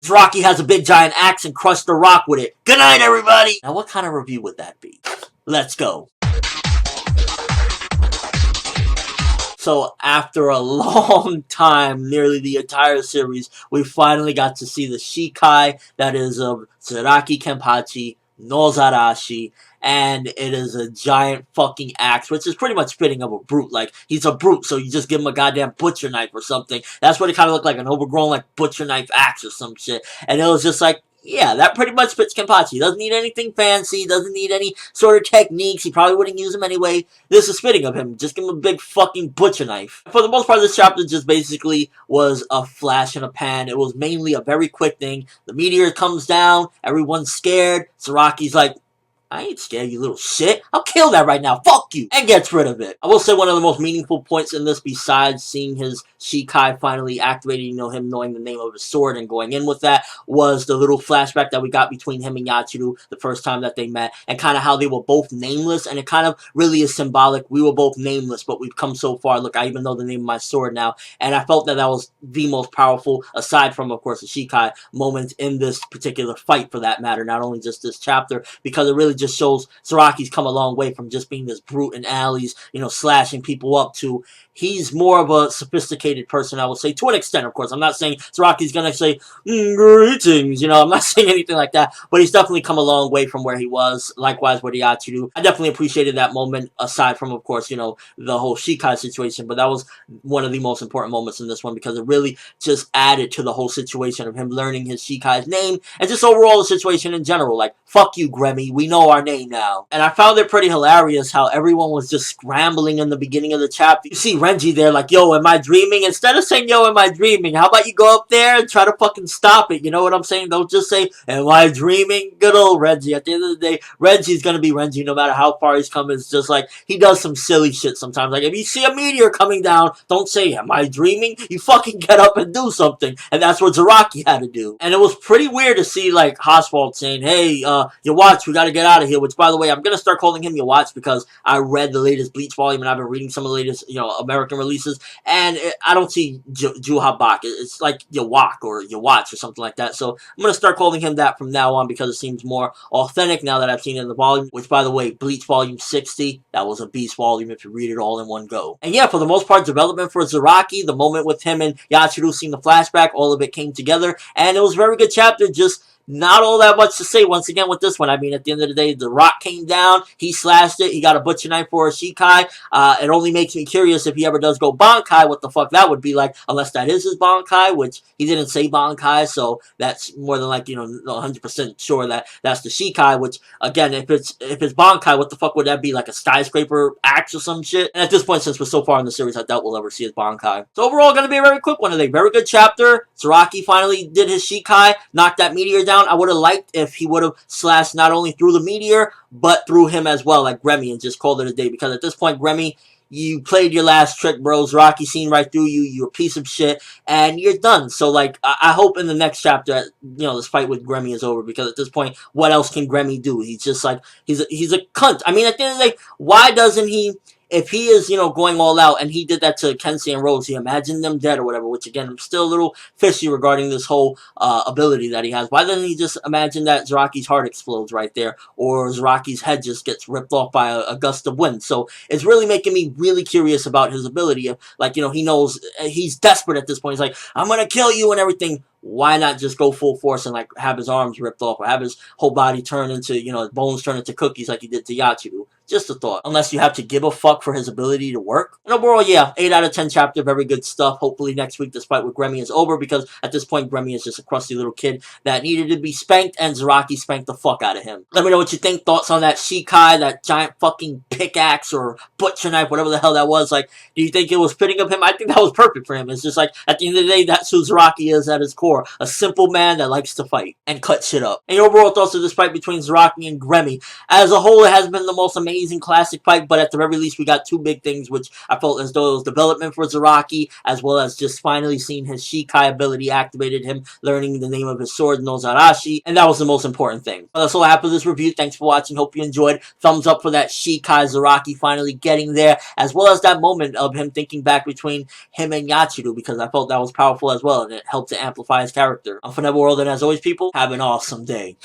Zaraki has a big giant axe and crushed the rock with it. Good night, everybody! Now, what kind of review would that be? Let's go. So, after a long time, nearly the entire series, we finally got to see the Shikai that is of Zaraki Kenpachi, Nozarashi, and it is a giant fucking axe, which is pretty much fitting of a brute. Like, he's a brute, so you just give him a goddamn butcher knife or something. That's what it kind of looked like, an overgrown, like, butcher knife axe or some shit. And it was just like, yeah, that pretty much fits Kenpachi. Doesn't need anything fancy, doesn't need any sort of techniques. He probably wouldn't use them anyway. This is fitting of him. Just give him a big fucking butcher knife. For the most part, this chapter just basically was a flash in a pan. It was mainly a very quick thing. The meteor comes down, everyone's scared. Zaraki's like, I ain't scared, you little shit. I'll kill that right now. Fuck you. And gets rid of it. I will say one of the most meaningful points in this, besides seeing his Shikai finally activated, him knowing the name of his sword and going in with that, was the little flashback that we got between him and Yachiru the first time that they met, and kind of how they were both nameless, and it kind of really is symbolic. We were both nameless, but we've come so far. Look, I even know the name of my sword now, and I felt that that was the most powerful, aside from, of course, the Shikai moment in this particular fight, for that matter, not only just this chapter, because it really just shows Zaraki's come a long way from just being this brute in alleys, slashing people up, to he's more of a sophisticated person, I would say, to an extent, of course. I'm not saying Zaraki's gonna say, greetings, I'm not saying anything like that, but he's definitely come a long way from where he was, likewise with Yachiru. I definitely appreciated that moment, aside from, of course, the whole Shikai situation, but that was one of the most important moments in this one, because it really just added to the whole situation of him learning his Shikai's name, and just overall the situation in general, like, fuck you, Gremmy, we know our name now. And I found it pretty hilarious how everyone was just scrambling in the beginning of the chapter. You see Renji there like, yo, am I dreaming? Instead of saying, yo, am I dreaming? How about you go up there and try to fucking stop it? You know what I'm saying? Don't just say, am I dreaming? Good old Renji. At the end of the day, Renji's gonna be Renji no matter how far he's come. It's just like, he does some silly shit sometimes. Like, if you see a meteor coming down, don't say, am I dreaming? You fucking get up and do something. And that's what Zaraki had to do. And it was pretty weird to see, like, Oswald saying, hey, you watch, we gotta get out of here. Which, by the way, I'm gonna start calling him Yawatch, because I read the latest Bleach volume and I've been reading some of the latest, American releases, and I don't see Juhabak. It's like Yawak or Yawatch or something like that. So I'm gonna start calling him that from now on, because it seems more authentic now that I've seen it in the volume. Which, by the way, Bleach volume 60, that was a beast volume if you read it all in one go. And yeah, for the most part, development for Zaraki, the moment with him and Yachiru seeing the flashback, all of it came together, and it was a very good chapter. Just not all that much to say once again with this one. I mean, at the end of the day, the rock came down, he slashed it, he got a butcher knife for a Shikai. It only makes me curious if he ever does go Bankai, what the fuck that would be like, unless that is his Bankai, which he didn't say Bankai, so that's more than like, 100% sure that that's the Shikai, which, again, if it's Bankai, what the fuck would that be, like a skyscraper axe or some shit? And at this point, since we're so far in the series, I doubt we'll ever see his Bankai. So overall, gonna be a very quick one today. Very good chapter. Zaraki finally did his Shikai, knocked that meteor down. I would have liked if he would have slashed not only through the meteor, but through him as well, like Gremmy, and just called it a day. Because at this point, Gremmy, you played your last trick, bro. Zaraki seen right through you. You're a piece of shit, and you're done. So, like, I hope in the next chapter, this fight with Gremmy is over. Because at this point, what else can Gremmy do? He's just like, he's a cunt. I mean, at the end of the day, why doesn't he? If he is, going all out, and he did that to Kensei and Rose, he imagined them dead or whatever, which, again, I'm still a little fishy regarding this whole ability that he has. Why doesn't he just imagine that Zaraki's heart explodes right there, or Zaraki's head just gets ripped off by a gust of wind? So it's really making me really curious about his ability. Like, he knows he's desperate at this point. He's like, I'm going to kill you and everything. Why not just go full force and, like, have his arms ripped off, or have his whole body turn into, his bones turn into cookies like he did to Yachiru? Just a thought. Unless you have to give a fuck for his ability to work. And overall, yeah, 8 out of 10 chapter, very good stuff. Hopefully next week this fight with Gremmy is over, because at this point Gremmy is just a crusty little kid that needed to be spanked, and Zaraki spanked the fuck out of him. Let me know what you think. Thoughts on that Shikai, that giant fucking pickaxe or butcher knife, whatever the hell that was. Like, do you think it was fitting of him? I think that was perfect for him. It's just like, at the end of the day, that's who Zaraki is at his core. A simple man that likes to fight and cut shit up. And your overall thoughts of this fight between Zaraki and Gremmy. As a whole, it has been the most amazing amazing classic fight, but at the very least we got two big things, which I felt as though it was development for Zaraki, as well as just finally seeing his Shikai ability activated, him learning the name of his sword, Nozarashi, and that was the most important thing. That's all I have for this review. Thanks for watching. Hope you enjoyed. Thumbs up for that Shikai Zaraki finally getting there, as well as that moment of him thinking back between him and Yachiru, because I felt that was powerful as well, and it helped to amplify his character. I'm ForneverWorld, and as always, people, have an awesome day.